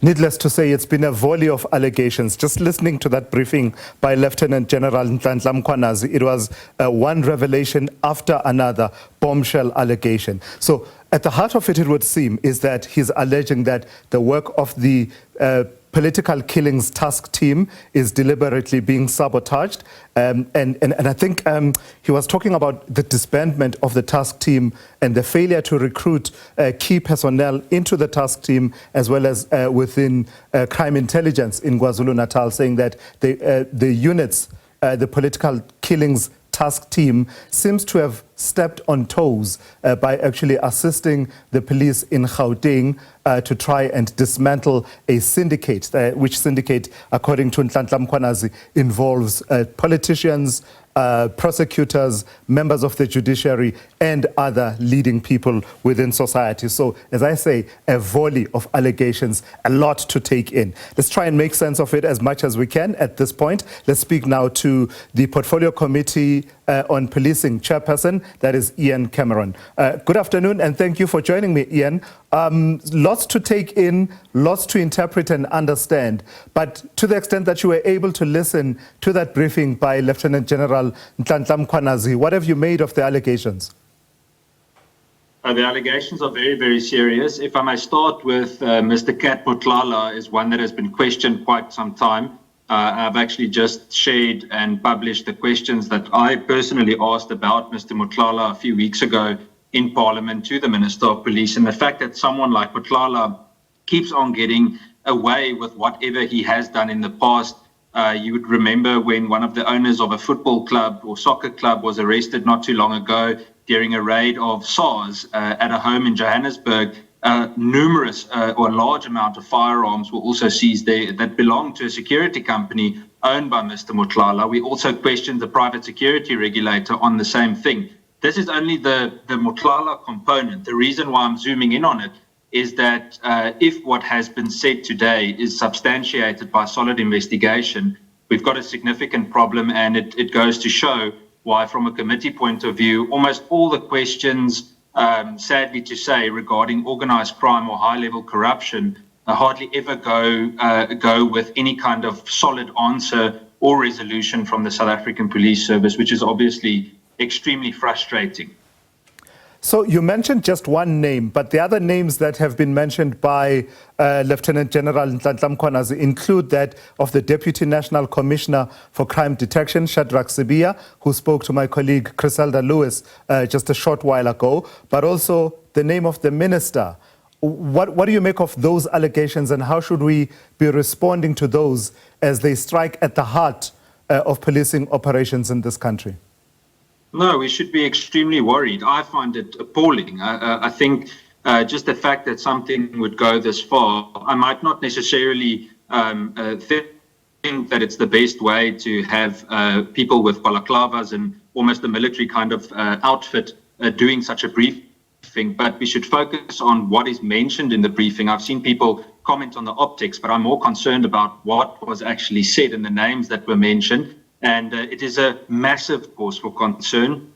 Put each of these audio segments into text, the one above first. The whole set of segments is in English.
Needless to say, it's been a volley of allegations. Just listening to that briefing by Lieutenant General Mkhwanazi, it was one revelation after another bombshell allegation. So at the heart of it, it would seem, is that he's alleging that the work of the political killings task team is deliberately being sabotaged. And I think he was talking about the disbandment of the task team and the failure to recruit key personnel into the task team, as well as within crime intelligence in KwaZulu-Natal, saying that the units, the political killings task team seems to have stepped on toes by actually assisting the police in Gauteng to try and dismantle a syndicate, which syndicate, according to Mkhwanazi, involves politicians, prosecutors, members of the judiciary, and other leading people within society. So, as I say, a volley of allegations, a lot to take in. Let's try and make sense of it as much as we can at this point. Let's speak now to the Portfolio Committee on Policing Chairperson, that is Ian Cameron. Good afternoon, and thank you for joining me, Ian. Lots to take in, lots to interpret and understand, but to the extent that you were able to listen to that briefing by Lieutenant General Mkhwanazi, what have you made of the allegations? The allegations are very, very serious. If I may start with Mr. Kat Motlala, is one that has been questioned quite some time. I've actually just shared and published the questions that I personally asked about Mr. Motlala a few weeks ago in Parliament to the Minister of Police, and the fact that someone like Motlala keeps on getting away with whatever he has done in the past. You would remember when one of the owners of a football club or soccer club was arrested not too long ago during a raid of SARS at a home in Johannesburg. Numerous or a large amount of firearms were also seized there that belonged to a security company owned by Mr. Motlala. We also questioned the private security regulator on the same thing. This is only the Motlala component. The reason why I'm zooming in on it is that if what has been said today is substantiated by solid investigation, we've got a significant problem, and it goes to show why, from a committee point of view, almost all the questions, sadly to say, regarding organized crime or high-level corruption hardly ever go with any kind of solid answer or resolution from the South African Police Service, which is obviously extremely frustrating. So you mentioned just one name, but the other names that have been mentioned by Lieutenant General Mkhwanazi include that of the Deputy National Commissioner for Crime Detection, Shadrack Sibia, who spoke to my colleague Griselda Lewis just a short while ago, but also the name of the minister. What do you make of those allegations, and how should we be responding to those as they strike at the heart of policing operations in this country? No, we should be extremely worried. I find it appalling. I think just the fact that something would go this far, I might not necessarily think that it's the best way to have people with balaclavas and almost a military kind of outfit doing such a briefing, but we should focus on what is mentioned in the briefing. I've seen people comment on the optics, but I'm more concerned about what was actually said and the names that were mentioned. And it is a massive cause for concern.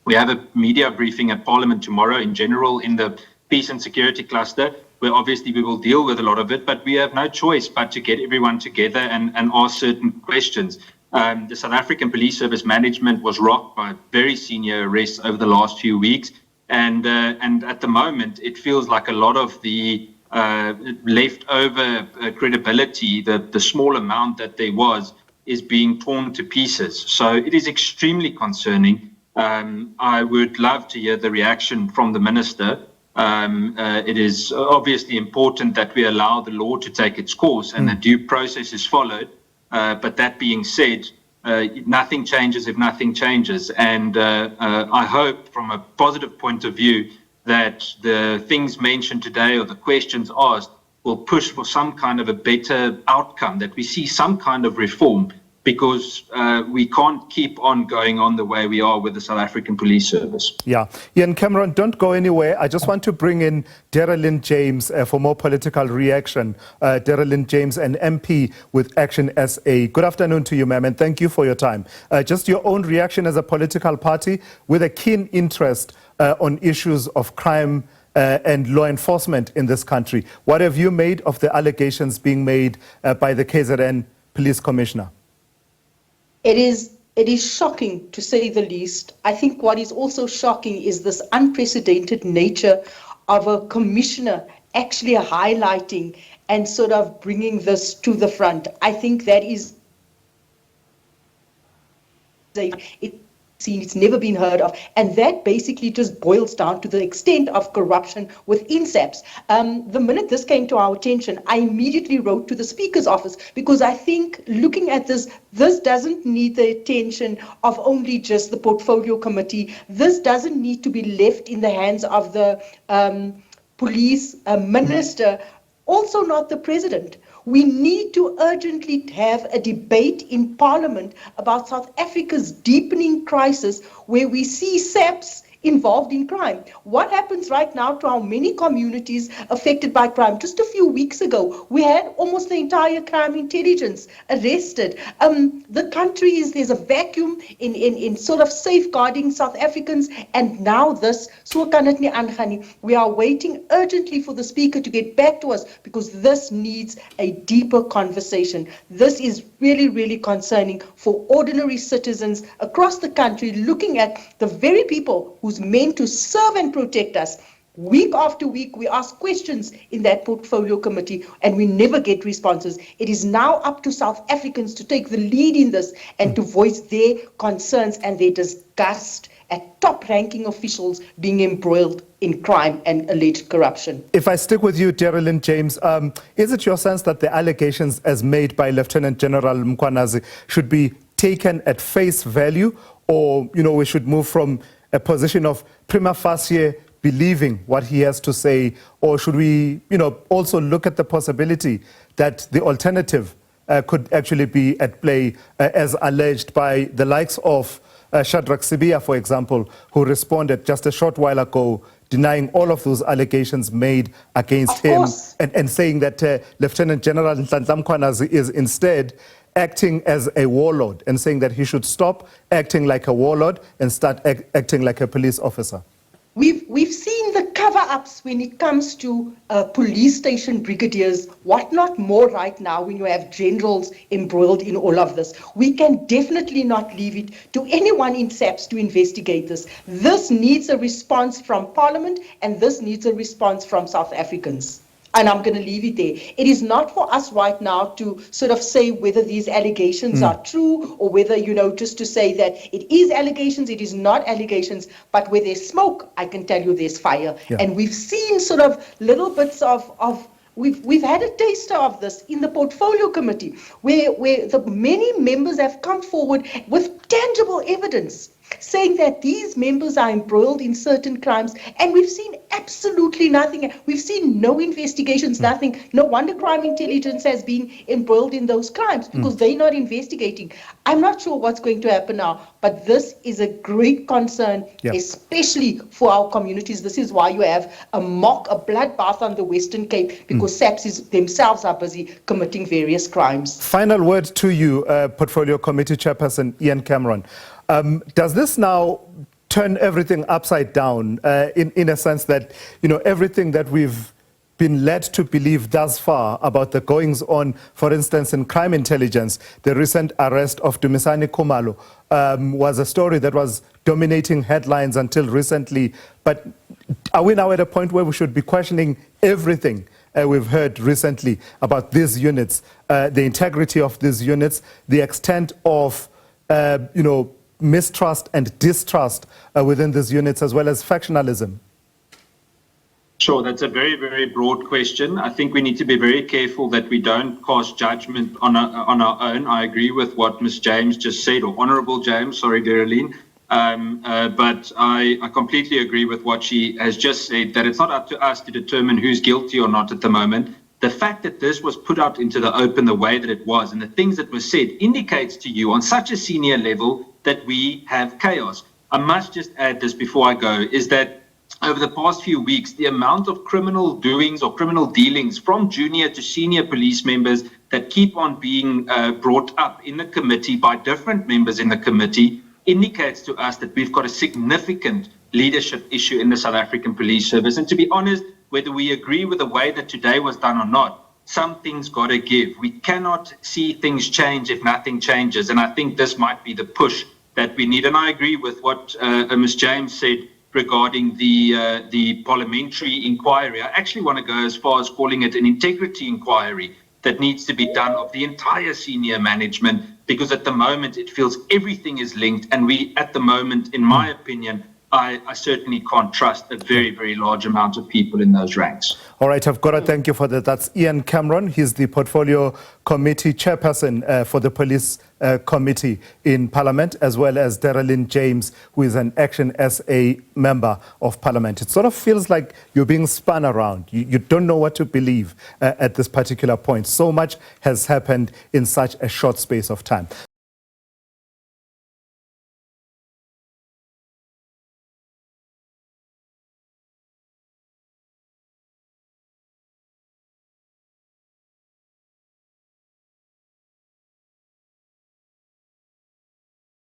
We have a media briefing at Parliament tomorrow in general in the Peace and Security Cluster, where obviously we will deal with a lot of it, but we have no choice but to get everyone together and ask certain questions. The South African Police Service management was rocked by very senior arrests over the last few weeks. And at the moment, it feels like a lot of the leftover credibility, the small amount that there was, is being torn to pieces. So it is extremely concerning. I would love to hear the reaction from the minister. It is obviously important that we allow the law to take its course and that due process is followed. But that being said, nothing changes if nothing changes. And I hope, from a positive point of view, that the things mentioned today or the questions asked will push for some kind of a better outcome, that we see some kind of reform, because we can't keep on going on the way we are with the South African Police Service. Yeah. Ian Cameron, don't go anywhere. I just want to bring in Dereleen James for more political reaction. Dereleen James, an MP with ActionSA. Good afternoon to you, ma'am, and thank you for your time. Just your own reaction as a political party with a keen interest on issues of crime and law enforcement in this country. What have you made of the allegations being made by the KZN Police Commissioner? It is shocking, to say the least. I think what is also shocking is this unprecedented nature of a commissioner actually highlighting and sort of bringing this to the front. I think that is it's never been heard of, and that basically just boils down to the extent of corruption within SABC. The minute this came to our attention, I immediately wrote to the Speaker's office, because I think looking at this doesn't need the attention of only just the Portfolio Committee. This doesn't need to be left in the hands of the police minister, also not the president. We need to urgently have a debate in Parliament about South Africa's deepening crisis, where we see SABC involved in crime. What happens right now to our many communities affected by crime? Just a few weeks ago, we had almost the entire crime intelligence arrested. The country there's a vacuum in sort of safeguarding South Africans, and now this, so kan dit nie aangaan nie. We are waiting urgently for the Speaker to get back to us, because this needs a deeper conversation. This is really, really concerning for ordinary citizens across the country, looking at the very people who's meant to serve and protect us. Week after week, we ask questions in that Portfolio Committee, and we never get responses. It is now up to South Africans to take the lead in this and to voice their concerns and their disgust at top-ranking officials being embroiled in crime and alleged corruption. If I stick with you, Dereleen James, is it your sense that the allegations as made by Lieutenant General Mkhwanazi should be taken at face value, or we should move from a position of prima facie believing what he has to say, or should we also look at the possibility that the alternative could actually be at play, as alleged by the likes of Shadrach Sibiya, for example, who responded just a short while ago denying all of those allegations made against him, and saying that Lieutenant General Mkhwanazi is instead acting as a warlord, and saying that he should stop acting like a warlord and start acting like a police officer? We've seen the cover-ups when it comes to police station brigadiers, what not more right now when you have generals embroiled in all of this. We can definitely not leave it to anyone in SABC to investigate this. This needs a response from Parliament, and this needs a response from South Africans. And I'm going to leave it there. It is not for us right now to sort of say whether these allegations are true, or whether, just to say that it is allegations, it is not allegations. But where there's smoke, I can tell you there's fire. Yeah. And we've seen sort of little bits we've had a taster of this in the Portfolio Committee, where the many members have come forward with tangible evidence saying that these members are embroiled in certain crimes, and we've seen absolutely nothing. We've seen no investigations, nothing. No wonder crime intelligence has been embroiled in those crimes, because they're not investigating. I'm not sure what's going to happen now, but this is a great concern, especially for our communities. This is why you have a bloodbath on the Western Cape, because SABC themselves are busy committing various crimes. Final word to you, Portfolio Committee Chairperson Ian Cameron. Does this now turn everything upside down, in a sense that, everything that we've been led to believe thus far about the goings on, for instance, in crime intelligence, the recent arrest of Dumisani Khumalo was a story that was dominating headlines until recently. But are we now at a point where we should be questioning everything we've heard recently about these units, the integrity of these units, the extent of, mistrust and distrust within these units, as well as factionalism? Sure, that's a very, very broad question. I think we need to be very careful that we don't cast judgment on our own. I agree with what Ms. James just said, or Honourable James, sorry, Dereleen. But I completely agree with what she has just said, that it's not up to us to determine who's guilty or not at the moment. The fact that this was put out into the open the way that it was, and the things that were said, indicates to you on such a senior level that we have chaos. I must just add this before I go, is that over the past few weeks, the amount of criminal doings or criminal dealings from junior to senior police members that keep on being brought up in the committee by different members in the committee indicates to us that we've got a significant leadership issue in the South African Police Service. And to be honest, whether we agree with the way that today was done or not, something's got to give. We cannot see things change if nothing changes. And I think this might be the push that we need. And I agree with what Ms. James said regarding the parliamentary inquiry. I actually want to go as far as calling it an integrity inquiry that needs to be done of the entire senior management, because at the moment it feels everything is linked. And we, at the moment, in my opinion, I certainly can't trust a very, very large amount of people in those ranks. All right, I've got to thank you for that. That's Ian Cameron. He's the Portfolio Committee Chairperson for the Police Committee in Parliament, as well as Dereleen James, who is an ActionSA member of Parliament. It sort of feels like you're being spun around. You don't know what to believe at this particular point. So much has happened in such a short space of time.